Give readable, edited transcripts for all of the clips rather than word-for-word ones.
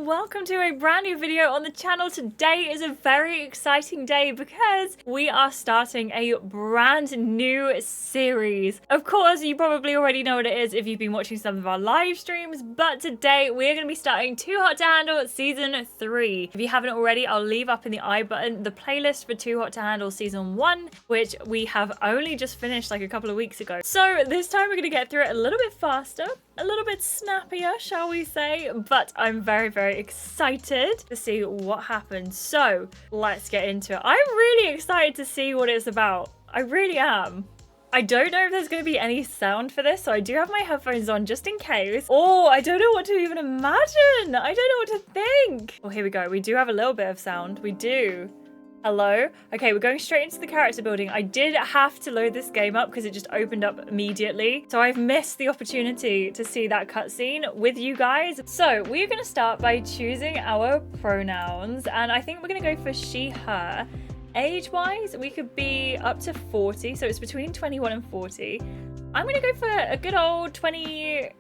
welcome to a brand new video on the channel. Today is a very exciting day because we are starting a brand new series. Of course, you probably already know what it is if you've been watching some of our live streams, but today we're going to be starting Too Hot to Handle Season 3. If you haven't already, I'll leave up in the I button the playlist for Too Hot to Handle Season 1, which we have only just finished like a couple of weeks ago. So this time we're going to get through it a little bit faster, a little bit snappier, shall we say, but I'm very excited to see what happens. So let's get into it. I'm really excited to see what it's about. I really am. I don't know if there's going to be any sound for this, so I do have my headphones on just in case. Oh, I don't know what to even imagine. I don't know what to think. Oh, here we go. We do have a little bit of sound. We do. Hello? Okay, we're going straight into the character building. I did have to load this game up because it just opened up immediately. So I've missed the opportunity to see that cutscene with you guys. So we're going to start by choosing our pronouns. And I think we're going to go for she, her. Age-wise, we could be up to 40. So it's between 21 and 40. I'm going to go for a good old 28.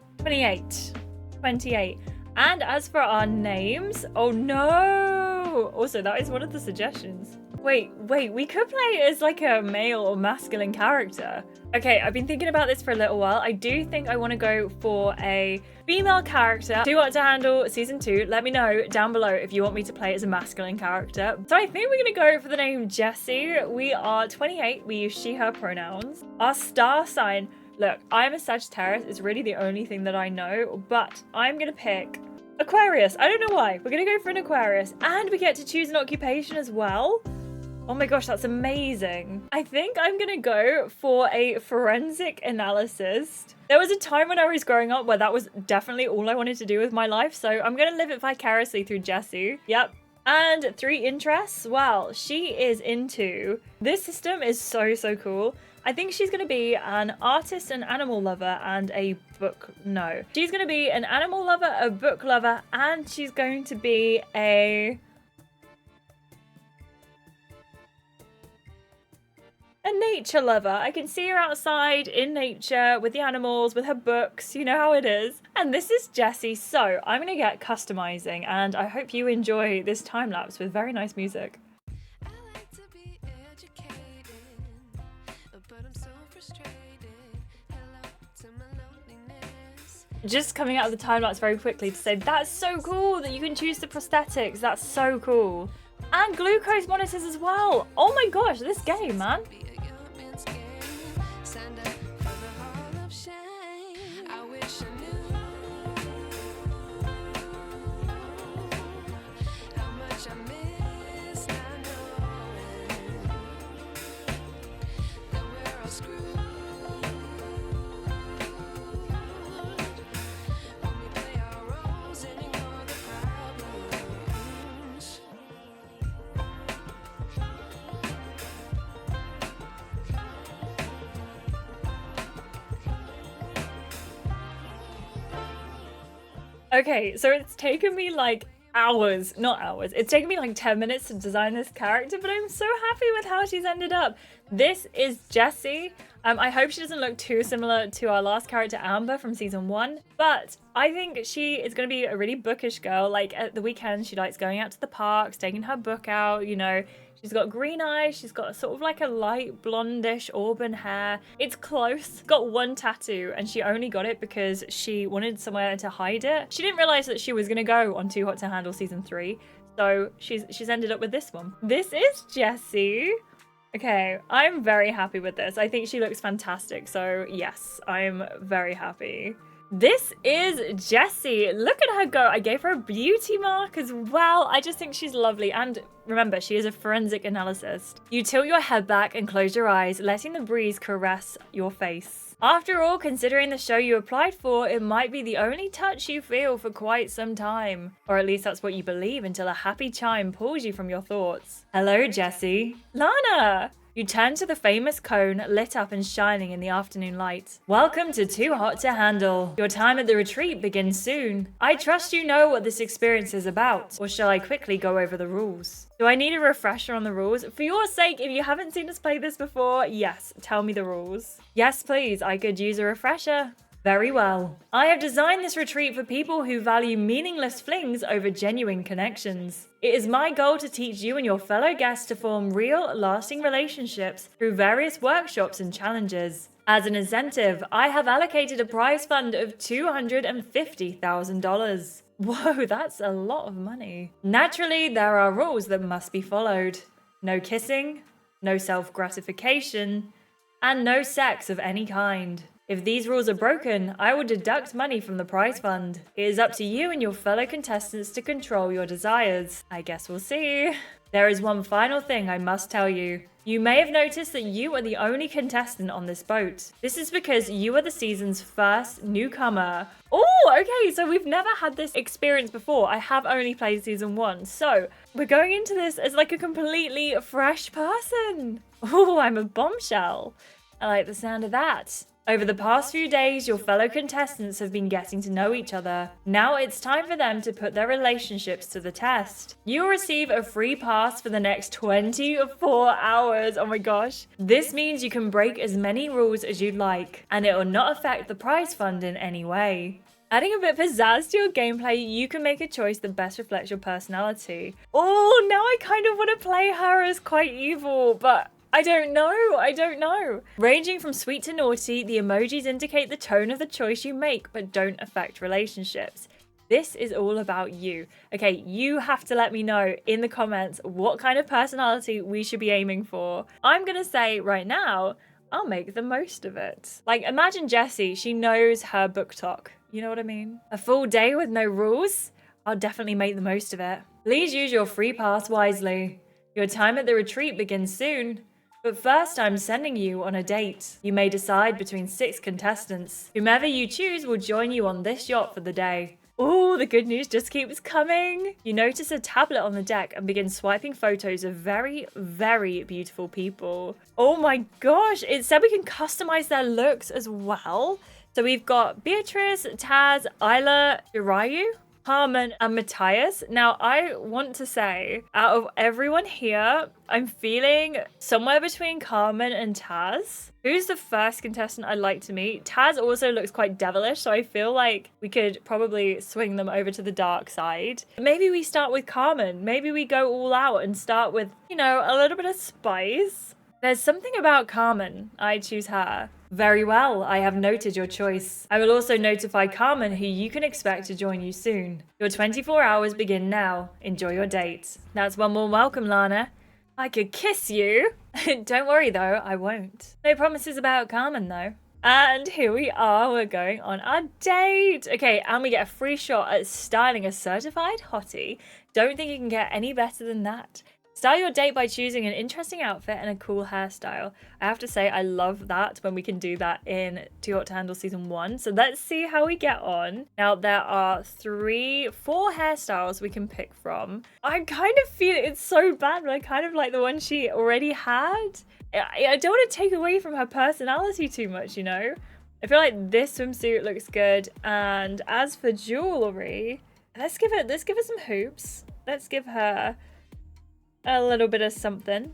And as for our names, oh no! Also, that is one of the suggestions. Wait, we could play as like a male or masculine character. Okay, I've been thinking about this for a little while. I do think I want to go for a female character. Too Hot to Handle Season 2. Let me know down below if you want me to play as a masculine character. So I think we're going to go for the name Jessie. We are 28. We use she, her pronouns. Our star sign. Look, I'm a Sagittarius. It's really the only thing that I know, but I'm going to pick Aquarius. I don't know why. We're going to go for an Aquarius. And we get to choose an occupation as well. Oh my gosh, that's amazing. I think I'm going to go for a forensic analyst. There was a time when I was growing up where that was definitely all I wanted to do with my life. So I'm going to live it vicariously through Jessie. Yep. And 3 interests. Well, she is into... This system is so cool. I think she's going to be an artist, an animal lover, and a book... No. She's going to be an animal lover, a book lover, and she's going to be a nature lover. I can see her outside in nature with the animals, with her books. You know how it is. And this is Jessie. So I'm going to get customizing, and I hope you enjoy this time lapse with very nice music. Just coming out of the time lapse very quickly to say that's so cool that you can choose the prosthetics. That's so cool. And glucose monitors as well. Oh my gosh, this game, man. Okay, so it's taken me like hours, not hours. It's taken me like 10 minutes to design this character, but I'm so happy with how she's ended up. This is Jessie. I hope she doesn't look too similar to our last character, Amber, from Season 1, but I think she is going to be a really bookish girl. Like at the weekend, she likes going out to the parks, taking her book out, you know. She's got green eyes, she's got sort of like a light blondish auburn hair. It's close. Got 1 tattoo, and she only got it because she wanted somewhere to hide it. She didn't realize that she was going to go on Too Hot to Handle Season 3, so she's ended up with this one. This is Jessie. Okay, I'm very happy with this. I think she looks fantastic, so yes, I'm very happy. This is Jessie. Look at her go. I gave her a beauty mark as well. I just think she's lovely. And remember, she is a forensic analyst. You tilt your head back and close your eyes, letting the breeze caress your face. After all, considering the show you applied for, it might be the only touch you feel for quite some time. Or at least that's what you believe until a happy chime pulls you from your thoughts. Hello, Jessie. Lana! You turn to the famous cone, lit up and shining in the afternoon light. Welcome to Too Hot to Handle. Your time at the retreat begins soon. I trust you know what this experience is about, or shall I quickly go over the rules? Do I need a refresher on the rules? For your sake, if you haven't seen us play this before, yes, tell me the rules. Yes, please, I could use a refresher. Very well. I have designed this retreat for people who value meaningless flings over genuine connections. It is my goal to teach you and your fellow guests to form real, lasting relationships through various workshops and challenges. As an incentive, I have allocated a prize fund of $250,000. Whoa, that's a lot of money. Naturally, there are rules that must be followed. No kissing, no self-gratification, and no sex of any kind. If these rules are broken, I will deduct money from the prize fund. It is up to you and your fellow contestants to control your desires. I guess we'll see. There is one final thing I must tell you. You may have noticed that you are the only contestant on this boat. This is because you are the season's first newcomer. Oh, okay, so we've never had this experience before. I have only played season 1, so we're going into this as like a completely fresh person. Oh, I'm a bombshell. I like the sound of that. Over the past few days, your fellow contestants have been getting to know each other. Now it's time for them to put their relationships to the test. You will receive a free pass for the next 24 hours. Oh my gosh. This means you can break as many rules as you'd like, and it will not affect the prize fund in any way. Adding a bit of pizzazz to your gameplay, you can make a choice that best reflects your personality. Oh, now I kind of want to play her as quite evil, but I don't know. Ranging from sweet to naughty, the emojis indicate the tone of the choice you make, but don't affect relationships. This is all about you. Okay, you have to let me know in the comments what kind of personality we should be aiming for. I'm gonna say right now, I'll make the most of it. Like, imagine Jessie, she knows her book talk. You know what I mean? A full day with no rules? I'll definitely make the most of it. Please use your free pass wisely. Your time at the retreat begins soon. But first, I'm sending you on a date. You may decide between 6 contestants. Whomever you choose will join you on this yacht for the day. Ooh, the good news just keeps coming. You notice a tablet on the deck and begin swiping photos of very, very beautiful people. Oh my gosh, it said we can customize their looks as well. So we've got Beatrice, Taz, Isla, Irayu, Carmen, and Matthias. Now, I want to say, out of everyone here, I'm feeling somewhere between Carmen and Taz. Who's the first contestant I'd like to meet? Taz also looks quite devilish, so I feel like we could probably swing them over to the dark side. Maybe we start with Carmen. Maybe we go all out and start with, you know, a little bit of spice. There's something about Carmen. I choose her. Very well, I have noted your choice. I will also notify Carmen who you can expect to join you soon. Your 24 hours begin now. Enjoy your date. That's one more welcome, Lana. I could kiss you. Don't worry though, I won't. No promises about Carmen though. And here we are, we're going on our date. Okay, and we get a free shot at styling a certified hottie. Don't think you can get any better than that. Style your date by choosing an interesting outfit and a cool hairstyle. I have to say, I love that when we can do that in Too Hot to Handle Season 1. So let's see how we get on. Now, there are 4 hairstyles we can pick from. I kind of feel it's so bad, but I kind of like the one she already had. I don't want to take away from her personality too much, you know? I feel like this swimsuit looks good. And as for jewelry, let's give her some hoops. Let's give her a little bit of something.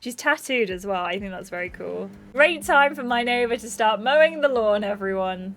She's tattooed as well. I think that's very cool. Great time for my neighbor to start mowing the lawn, everyone.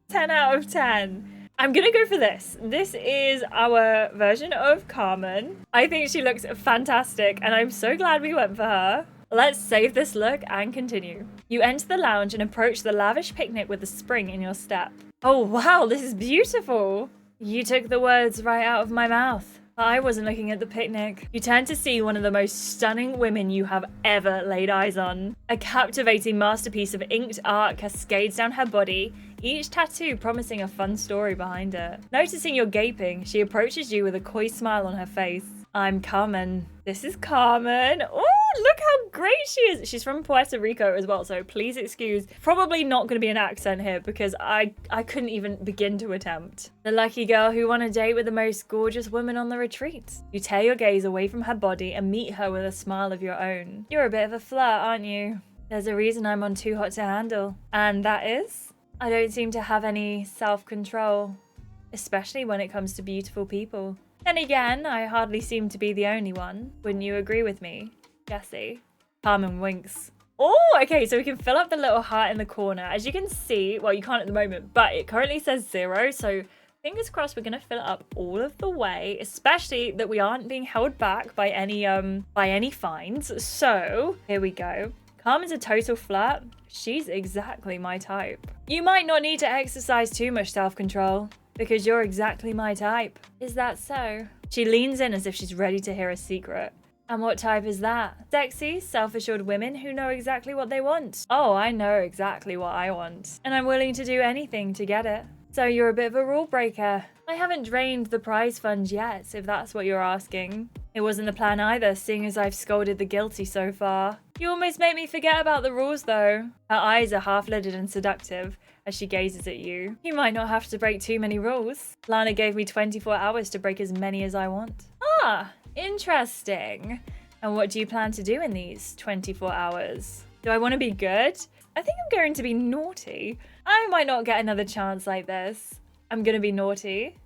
10 out of 10. I'm gonna go for this. This is our version of Carmen. I think she looks fantastic, and I'm so glad we went for her. Let's save this look and continue. You enter the lounge and approach the lavish picnic with a spring in your step. Oh wow, this is beautiful. You took the words right out of my mouth. I wasn't looking at the picnic. You turn to see one of the most stunning women you have ever laid eyes on. A captivating masterpiece of inked art cascades down her body, each tattoo promising a fun story behind it. Noticing you're gaping, she approaches you with a coy smile on her face. I'm Carmen. This is Carmen. Oh, look how great she is. She's from Puerto Rico as well, so please excuse. Probably not going to be an accent here because I couldn't even begin to attempt. The lucky girl who won a date with the most gorgeous woman on the retreat. You tear your gaze away from her body and meet her with a smile of your own. You're a bit of a flirt, aren't you? There's a reason I'm on Too Hot to Handle. And that is? I don't seem to have any self-control, especially when it comes to beautiful people. Then again, I hardly seem to be the only one. Wouldn't you agree with me, Jessie? Carmen winks. Oh, okay, so we can fill up the little heart in the corner. As you can see, well, you can't at the moment, but it currently says 0, so fingers crossed we're gonna fill it up all of the way, especially that we aren't being held back by any fines. So here we go. Carmen's a total flirt. She's exactly my type. You might not need to exercise too much self-control because you're exactly my type. Is that so? She leans in as if she's ready to hear a secret. And what type is that? Sexy, self-assured women who know exactly what they want. Oh, I know exactly what I want. And I'm willing to do anything to get it. So you're a bit of a rule breaker. I haven't drained the prize fund yet, if that's what you're asking. It wasn't the plan either, seeing as I've scolded the guilty so far. You almost make me forget about the rules though. Her eyes are half-lidded and seductive as she gazes at you. You might not have to break too many rules. Lana gave me 24 hours to break as many as I want. Ah! Interesting. And what do you plan to do in these 24 hours? Do I want to be good? I think I'm going to be naughty. I might not get another chance like this. I'm going to be naughty.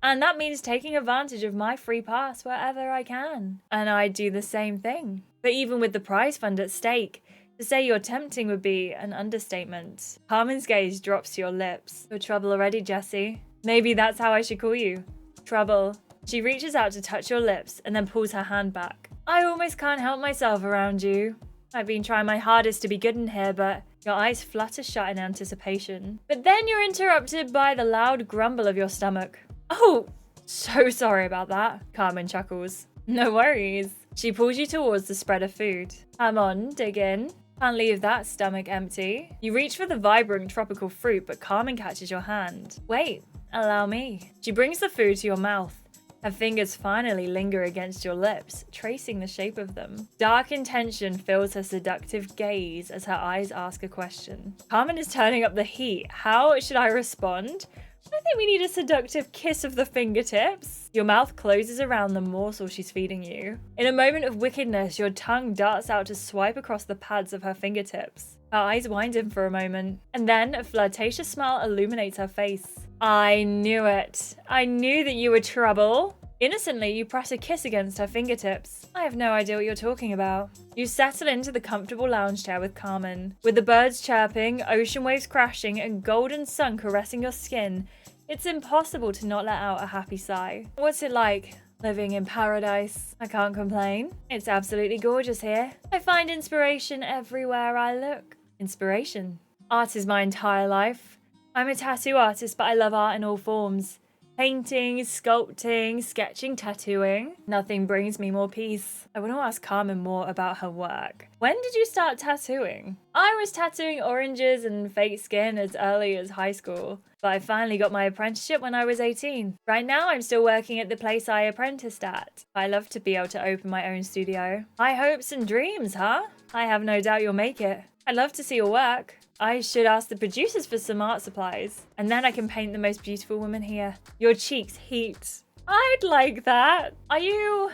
And that means taking advantage of my free pass wherever I can. And I do the same thing. But even with the prize fund at stake, to say you're tempting would be an understatement. Carmen's gaze drops to your lips. You're trouble already, Jessie. Maybe that's how I should call you. Trouble. She reaches out to touch your lips and then pulls her hand back. I almost can't help myself around you. I've been trying my hardest to be good in here, but your eyes flutter shut in anticipation. But then you're interrupted by the loud grumble of your stomach. Oh, so sorry about that, Carmen chuckles. No worries. She pulls you towards the spread of food. Come on, dig in. Can't leave that stomach empty. You reach for the vibrant tropical fruit, but Carmen catches your hand. Wait, allow me. She brings the food to your mouth. Her fingers finally linger against your lips, tracing the shape of them. Dark intention fills her seductive gaze as her eyes ask a question. Carmen is turning up the heat. How should I respond? I think we need a seductive kiss of the fingertips. Your mouth closes around the morsel she's feeding you. In a moment of wickedness, your tongue darts out to swipe across the pads of her fingertips. Her eyes widen for a moment, and then a flirtatious smile illuminates her face. I knew it. I knew that you were trouble. Innocently, you press a kiss against her fingertips. I have no idea what you're talking about. You settle into the comfortable lounge chair with Carmen. With the birds chirping, ocean waves crashing, and golden sun caressing your skin, it's impossible to not let out a happy sigh. What's it like? Living in paradise. I can't complain. It's absolutely gorgeous here. I find inspiration everywhere I look. Inspiration. Art is my entire life. I'm a tattoo artist, but I love art in all forms. Painting, sculpting, sketching, tattooing. Nothing brings me more peace. I want to ask Carmen more about her work. When did you start tattooing? I was tattooing oranges and fake skin as early as high school, but I finally got my apprenticeship when I was 18. Right now, I'm still working at the place I apprenticed at. I love to be able to open my own studio. High hopes and dreams, huh? I have no doubt you'll make it. I'd love to see your work. I should ask the producers for some art supplies, and then I can paint the most beautiful woman here. Your cheeks heat. I'd like that. Are you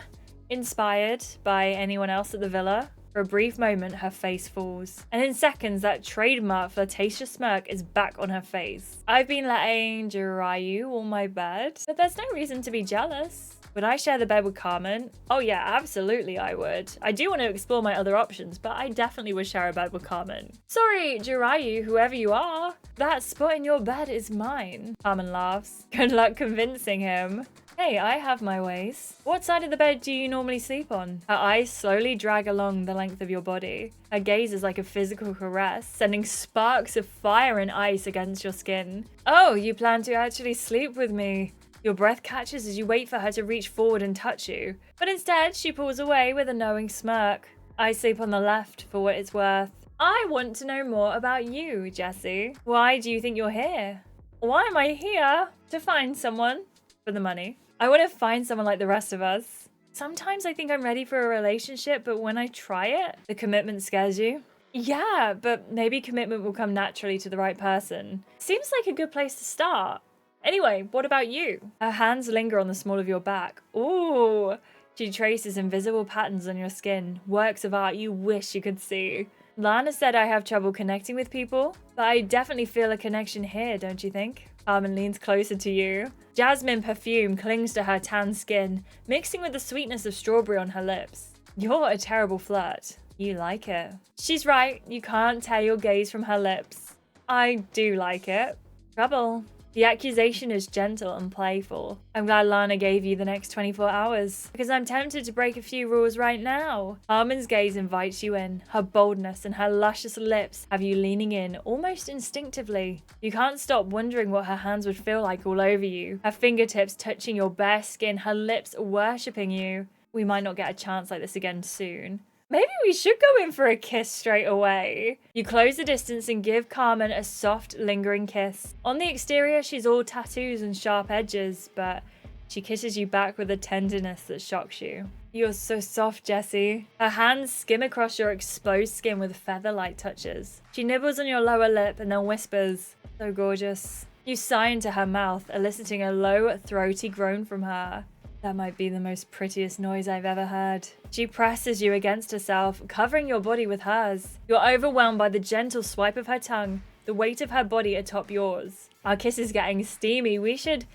inspired by anyone else at the villa? For a brief moment, her face falls, and in seconds, that trademark flirtatious smirk is back on her face. I've been letting Jirayu on my bed, but there's no reason to be jealous. Would I share the bed with Carmen? Oh yeah, absolutely I would. I do want to explore my other options, but I definitely would share a bed with Carmen. Sorry, Jirayu, whoever you are. That spot in your bed is mine. Carmen laughs. Good luck convincing him. Hey, I have my ways. What side of the bed do you normally sleep on? Her eyes slowly drag along the length of your body. Her gaze is like a physical caress, sending sparks of fire and ice against your skin. Oh, you plan to actually sleep with me. Your breath catches as you wait for her to reach forward and touch you. But instead, she pulls away with a knowing smirk. I sleep on the left for what it's worth. I want to know more about you, Jessie. Why do you think you're here? Why am I here? To find someone. For the money. I want to find someone like the rest of us. Sometimes I think I'm ready for a relationship, but when I try it, the commitment scares you. Yeah, but maybe commitment will come naturally to the right person. Seems like a good place to start. Anyway, what about you? Her hands linger on the small of your back. Ooh. She traces invisible patterns on your skin, works of art you wish you could see. Lana said I have trouble connecting with people, but I definitely feel a connection here, don't you think? Carmen leans closer to you. Jasmine perfume clings to her tan skin, mixing with the sweetness of strawberry on her lips. You're a terrible flirt. You like it. She's right. You can't tear your gaze from her lips. I do like it. Trouble. The accusation is gentle and playful. I'm glad Lana gave you the next 24 hours, because I'm tempted to break a few rules right now. Carmen's gaze invites you in. Her boldness and her luscious lips have you leaning in almost instinctively. You can't stop wondering what her hands would feel like all over you. Her fingertips touching your bare skin, her lips worshipping you. We might not get a chance like this again soon. Maybe we should go in for a kiss straight away. You close the distance and give Carmen a soft, lingering kiss. On the exterior, she's all tattoos and sharp edges, but she kisses you back with a tenderness that shocks you. You're so soft, Jessie. Her hands skim across your exposed skin with feather-like touches. She nibbles on your lower lip and then whispers, "So gorgeous." You sigh into her mouth, eliciting a low, throaty groan from her. That might be the most prettiest noise I've ever heard. She presses you against herself, covering your body with hers. You're overwhelmed by the gentle swipe of her tongue, the weight of her body atop yours. Our kiss is getting steamy. We should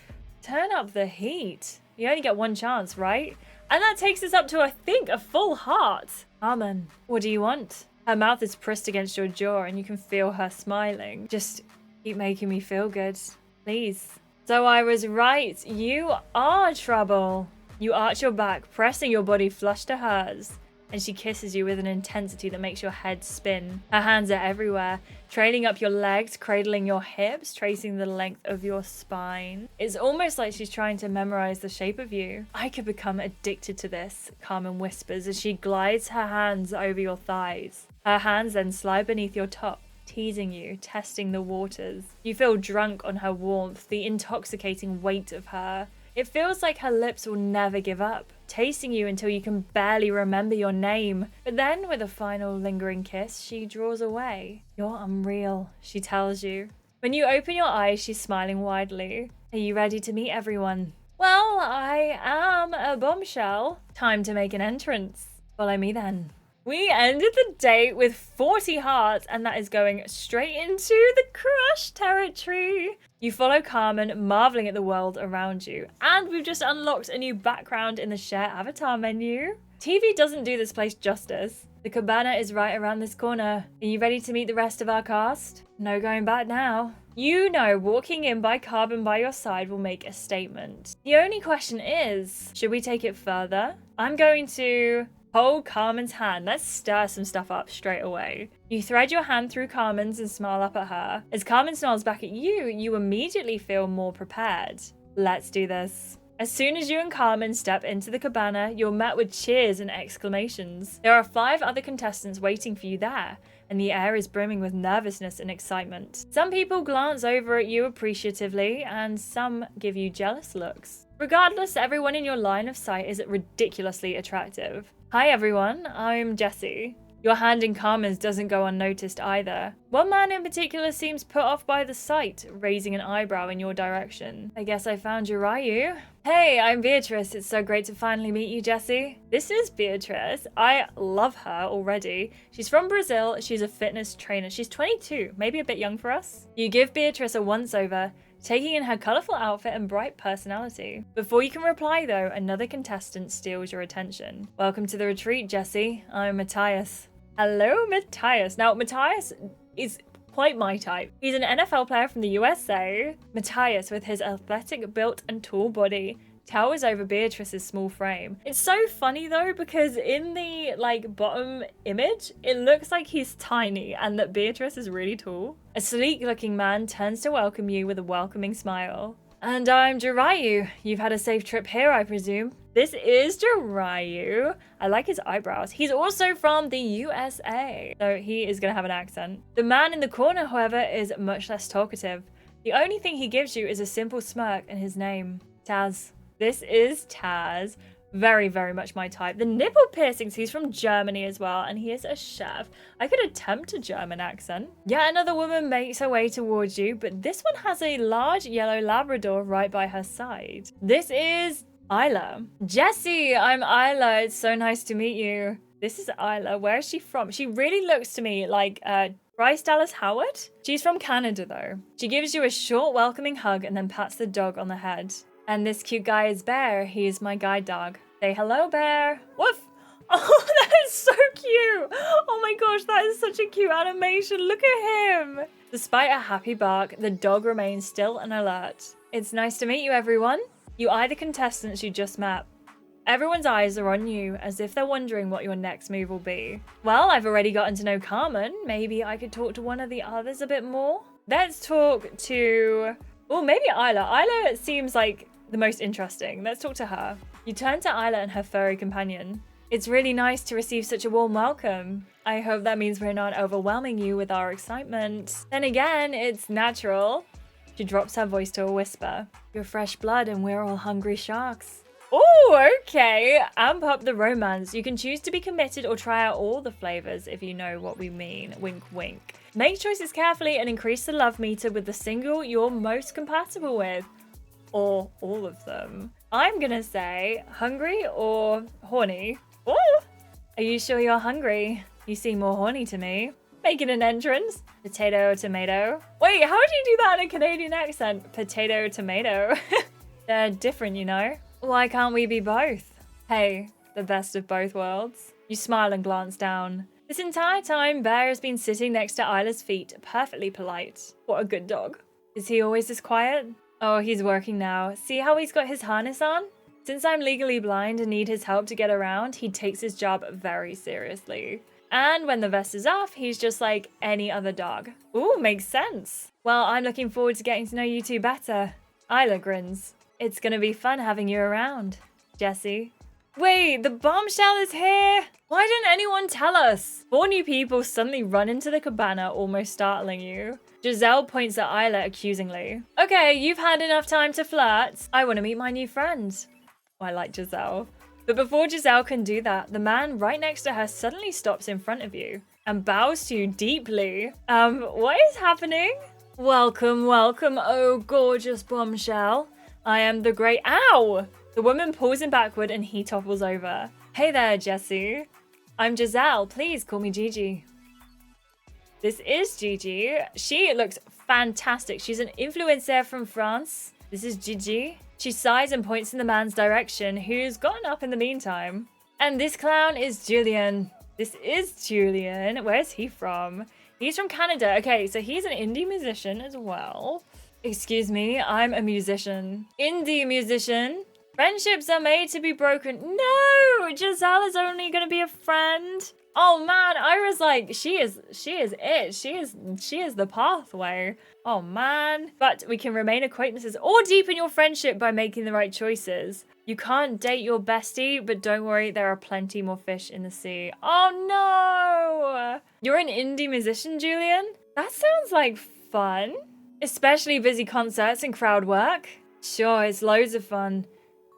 turn up the heat. You only get one chance, right? And that takes us up to, I think, a full heart. Carmen, what do you want? Her mouth is pressed against your jaw and you can feel her smiling. Just keep making me feel good, please. So I was right. You are trouble. You arch your back, pressing your body flush to hers, and she kisses you with an intensity that makes your head spin. Her hands are everywhere, trailing up your legs, cradling your hips, tracing the length of your spine. It's almost like she's trying to memorize the shape of you. I could become addicted to this, Carmen whispers as she glides her hands over your thighs. Her hands then slide beneath your top, teasing you, testing the waters. You feel drunk on her warmth, the intoxicating weight of her. It feels like her lips will never give up, tasting you until you can barely remember your name. But then, with a final lingering kiss, she draws away. You're unreal, she tells you. When you open your eyes, she's smiling widely. Are you ready to meet everyone? Well, I am a bombshell. Time to make an entrance. Follow me then. We ended the date with 40 hearts, and that is going straight into the crush territory. You follow Carmen, marveling at the world around you. And we've just unlocked a new background in the share avatar menu. TV doesn't do this place justice. The cabana is right around this corner. Are you ready to meet the rest of our cast? No going back now. You know walking in by Carmen by your side will make a statement. The only question is, should we take it further? I'm going to hold Carmen's hand. Let's stir some stuff up straight away. You thread your hand through Carmen's and smile up at her. As Carmen smiles back at you, you immediately feel more prepared. Let's do this. As soon as you and Carmen step into the cabana, you're met with cheers and exclamations. There are 5 other contestants waiting for you there, and the air is brimming with nervousness and excitement. Some people glance over at you appreciatively, and some give you jealous looks. Regardless, everyone in your line of sight is ridiculously attractive. Hi everyone, I'm Jessie. Your hand in Carmen's doesn't go unnoticed either. One man in particular seems put off by the sight, raising an eyebrow in your direction. I guess I found you, Ryu. Hey, I'm Beatrice. It's so great to finally meet you, Jessie. This is Beatrice. I love her already. She's from Brazil. She's a fitness trainer. She's 22, maybe a bit young for us. You give Beatrice a once-over, taking in her colourful outfit and bright personality. Before you can reply though, another contestant steals your attention. Welcome to the retreat, Jessie. I'm Matthias. Hello, Matthias. Now, Matthias is quite my type. He's an NFL player from the USA. Matthias, with his athletic built and tall body, towers over Beatrice's small frame. It's so funny though, because in the bottom image, it looks like he's tiny and that Beatrice is really tall. A sleek looking man turns to welcome you with a welcoming smile. And I'm Jiraiyu. You've had a safe trip here, I presume. This is Jiraiyu. I like his eyebrows. He's also from the USA, so he is gonna have an accent. The man in the corner, however, is much less talkative. The only thing he gives you is a simple smirk and his name, Taz. This is Taz. Very, very much my type. The nipple piercings, he's from Germany as well, and he is a chef. I could attempt a German accent. Yet another woman makes her way towards you, but this one has a large yellow Labrador right by her side. This is Isla. Jessie, I'm Isla. It's so nice to meet you. This is Isla. Where is she from? She really looks to me like Bryce Dallas Howard. She's from Canada though. She gives you a short welcoming hug and then pats the dog on the head. And this cute guy is Bear. He is my guide dog. Say hello, Bear. Woof. Oh, that is so cute. Oh my gosh, that is such a cute animation. Look at him. Despite a happy bark, the dog remains still and alert. It's nice to meet you, everyone. You are the contestants you just met. Everyone's eyes are on you, as if they're wondering what your next move will be. Well, I've already gotten to know Carmen. Maybe I could talk to one of the others a bit more. Let's talk to... oh, maybe Isla. Isla seems like the most interesting. Let's talk to her. You turn to Isla and her furry companion. It's really nice to receive such a warm welcome. I hope that means we're not overwhelming you with our excitement. Then again, it's natural. She drops her voice to a whisper. You're fresh blood and we're all hungry sharks. Oh, okay. Amp up the romance. You can choose to be committed or try out all the flavors if you know what we mean. Wink, wink. Make choices carefully and increase the love meter with the single you're most compatible with. Or all of them. I'm gonna say hungry or horny. Oh, are you sure you're hungry? You seem more horny to me. Making an entrance. Potato, tomato. Wait, how do you do that in a Canadian accent? Potato, tomato. They're different, you know. Why can't we be both? Hey, the best of both worlds. You smile and glance down. This entire time, Bear has been sitting next to Isla's feet, perfectly polite. What a good dog. Is he always this quiet? Oh, he's working now. See how he's got his harness on? Since I'm legally blind and need his help to get around, he takes his job very seriously. And when the vest is off, he's just like any other dog. Ooh, makes sense. Well, I'm looking forward to getting to know you two better. Isla grins. It's gonna be fun having you around, Jessie. Wait, the bombshell is here? Why didn't anyone tell us? 4 new people suddenly run into the cabana, almost startling you. Giselle points at Isla accusingly. Okay, you've had enough time to flirt. I want to meet my new friend. Oh, I like Giselle. But before Giselle can do that, the man right next to her suddenly stops in front of you and bows to you deeply. What is happening? Welcome, welcome, oh gorgeous bombshell. I am the great... Ow! The woman pulls him backward and he topples over. Hey there, Jessie. I'm Giselle. Please call me Gigi. This is Gigi. She looks fantastic. She's an influencer from France. This is Gigi. She sighs and points in the man's direction, who's gotten up in the meantime. And this clown is Julian. This is Julian. Where's he from? He's from Canada. Okay, so he's an indie musician as well. Excuse me, I'm a musician. Indie musician. Friendships are made to be broken. No, Giselle is only gonna be a friend. Oh man, Ira's like, she is it. She is the pathway. Oh man. But we can remain acquaintances or deepen your friendship by making the right choices. You can't date your bestie, but don't worry, there are plenty more fish in the sea. Oh no! You're an indie musician, Julian? That sounds like fun. Especially busy concerts and crowd work. Sure, it's loads of fun.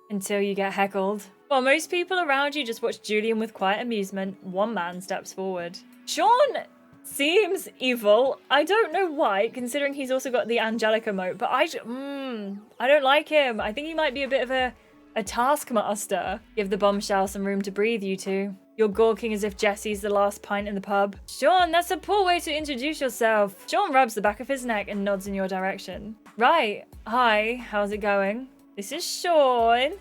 Until you get heckled. While most people around you just watch Julian with quiet amusement, one man steps forward. Sean seems evil. I don't know why, considering he's also got the angelic emote, but I don't like him. I think he might be a bit of a taskmaster. Give the bombshell some room to breathe, you two. You're gawking as if Jessie's the last pint in the pub. Sean, that's a poor way to introduce yourself. Sean rubs the back of his neck and nods in your direction. Right. Hi, how's it going? This is Sean.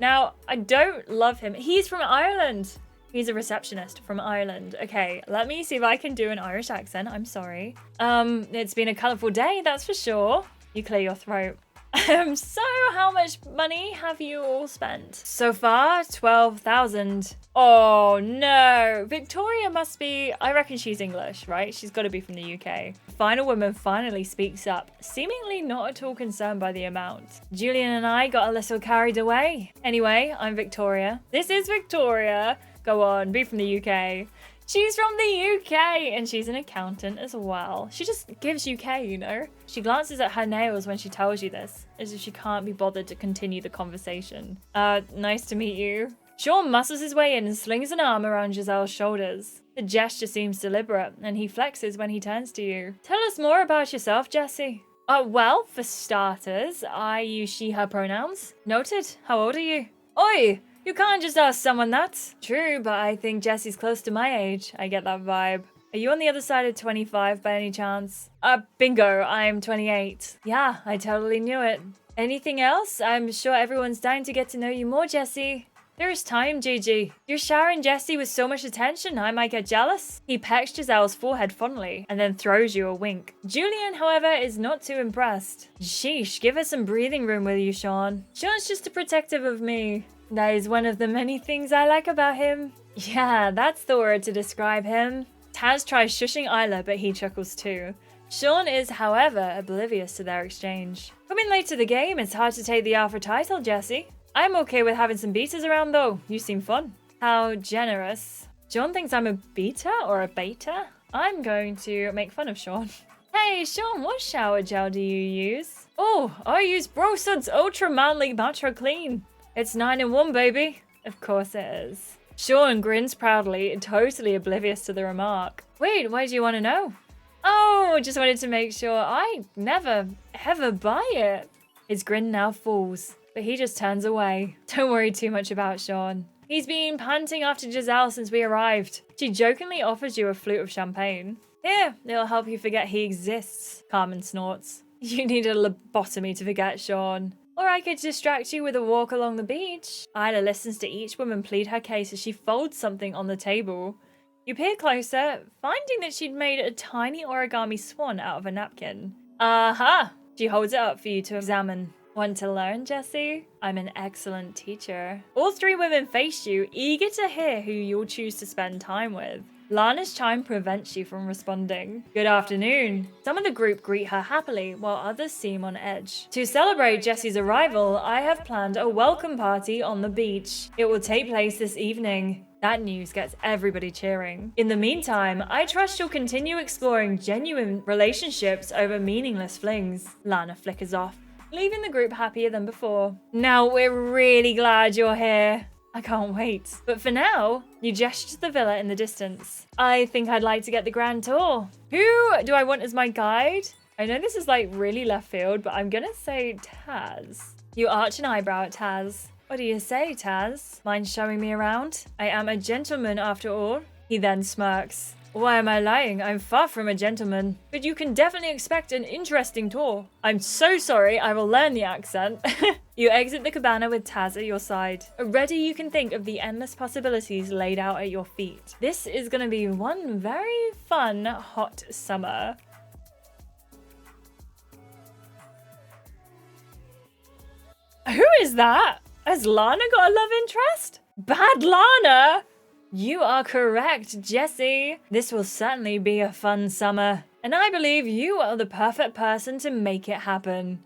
Now, I don't love him. He's from Ireland. He's a receptionist from Ireland. Okay, let me see if I can do an Irish accent. I'm sorry. It's been a colourful day, that's for sure. You clear your throat. So how much money have you all spent? So far, 12,000. Oh no, Victoria must be, I reckon she's English, right? She's got to be from the UK. The final woman finally speaks up, seemingly not at all concerned by the amount. Julian and I got a little carried away. Anyway, I'm Victoria. This is Victoria. Go on, be from the UK. She's from the UK and she's an accountant as well. She just gives UK, you know? She glances at her nails when she tells you this, as if she can't be bothered to continue the conversation. Nice to meet you. Sean muscles his way in and slings an arm around Giselle's shoulders. The gesture seems deliberate and he flexes when he turns to you. Tell us more about yourself, Jessie. Well, for starters, I use she, her pronouns. Noted. How old are you? Oi! You can't just ask someone that. True, but I think Jessie's close to my age. I get that vibe. Are you on the other side of 25 by any chance? Bingo, I'm 28. Yeah, I totally knew it. Anything else? I'm sure everyone's dying to get to know you more, Jessie. There's time, Gigi. You're showering Jessie with so much attention, I might get jealous. He pecks Giselle's forehead fondly and then throws you a wink. Julian, however, is not too impressed. Sheesh, give her some breathing room with you, Sean. Sean's just a protective of me. That is one of the many things I like about him. Yeah, that's the word to describe him. Taz tries shushing Isla, but he chuckles too. Sean is, however, oblivious to their exchange. Coming late to the game, it's hard to take the Alpha title, Jessie. I'm okay with having some betas around though. You seem fun. How generous. Sean thinks I'm a beta or a beta? I'm going to make fun of Sean. Hey, Sean, what shower gel do you use? Oh, I use Brosud's Ultra Manly Matcha Clean. It's 9-in-1, baby. Of course it is. Sean grins proudly, totally oblivious to the remark. Wait, why do you want to know? Oh, just wanted to make sure I never, ever buy it. His grin now falls, but he just turns away. Don't worry too much about Sean. He's been panting after Giselle since we arrived. She jokingly offers you a flute of champagne. Here, it'll help you forget he exists, Carmen snorts. You need a lobotomy to forget Sean. Or I could distract you with a walk along the beach. Isla listens to each woman plead her case as she folds something on the table. You peer closer, finding that she'd made a tiny origami swan out of a napkin. Aha! She holds it up for you to examine. Want to learn, Jessie? I'm an excellent teacher. All three women face you, eager to hear who you'll choose to spend time with. Lana's chime prevents you from responding. Good afternoon. Some of the group greet her happily, while others seem on edge. To celebrate Jessie's arrival, I have planned a welcome party on the beach. It will take place this evening. That news gets everybody cheering. In the meantime, I trust you'll continue exploring genuine relationships over meaningless flings. Lana flickers off, leaving the group happier than before. Now, we're really glad you're here. I can't wait. But for now, you gesture to the villa in the distance. I think I'd like to get the grand tour. Who do I want as my guide? I know this is like really left field, but I'm gonna say Taz. You arch an eyebrow at Taz. What do you say, Taz? Mind showing me around? I am a gentleman after all. He then smirks. Why am I lying? I'm far from a gentleman. But you can definitely expect an interesting tour. I'm so sorry, I will learn the accent. You exit the cabana with Taz at your side. Already you can think of the endless possibilities laid out at your feet. This is gonna be one very fun, hot summer. Who is that? Has Lana got a love interest? Bad Lana! You are correct, Jessie. This will certainly be a fun summer. And I believe you are the perfect person to make it happen.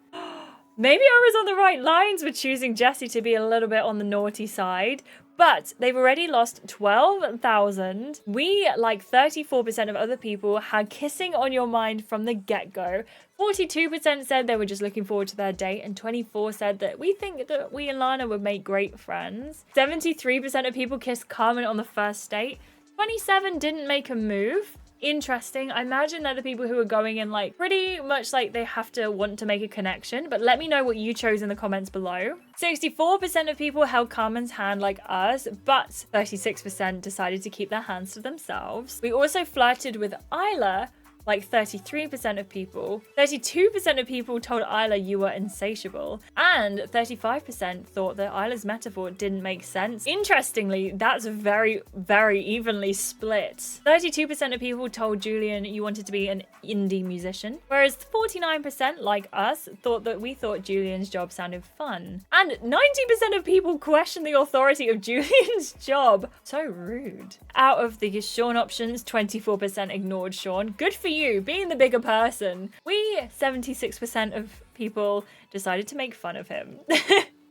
Maybe I was on the right lines with choosing Jessie to be a little bit on the naughty side, but they've already lost 12,000. We, like 34% of other people, had kissing on your mind from the get-go. 42% said they were just looking forward to their date, and 24% said that we think that we and Lana would make great friends. 73% of people kissed Carmen on the first date. 27% didn't make a move. Interesting. I imagine they're the people who are going in like pretty much like they have to want to make a connection, but let me know what you chose in the comments below. 64% of people held Carmen's hand like us, but 36% decided to keep their hands to themselves. We also flirted with Isla, like 33% of people. 32% of people told Isla you were insatiable, and 35% thought that Isla's metaphor didn't make sense. Interestingly, that's very, very evenly split. 32% of people told Julian you wanted to be an indie musician, whereas 49%, like us, thought that we thought Julian's job sounded fun. And 90% of people questioned the authority of Julian's job. So rude. Out of the Sean options, 24% ignored Sean. Good for you, being the bigger person. We, 76% of people, decided to make fun of him.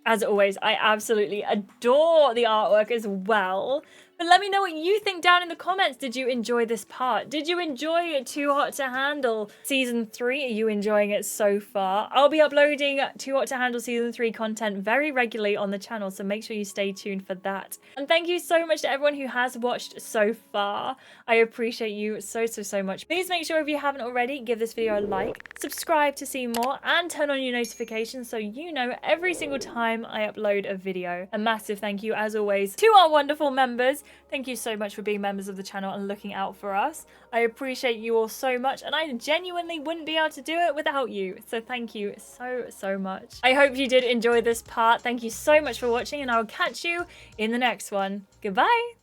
As always, I absolutely adore the artwork as well. But let me know what you think down in the comments. Did you enjoy this part? Did you enjoy Too Hot to Handle Season 3? Are you enjoying it so far? I'll be uploading Too Hot to Handle Season 3 content very regularly on the channel, so make sure you stay tuned for that. And thank you so much to everyone who has watched so far. I appreciate you so, so, so much. Please make sure if you haven't already, give this video a like, subscribe to see more, and turn on your notifications so you know every single time I upload a video. A massive thank you, as always, to our wonderful members. Thank you so much for being members of the channel and looking out for us. I appreciate you all so much, and I genuinely wouldn't be able to do it without you. So thank you so much. I hope you did enjoy this part. Thank you so much for watching, and I'll catch you in the next one. Goodbye.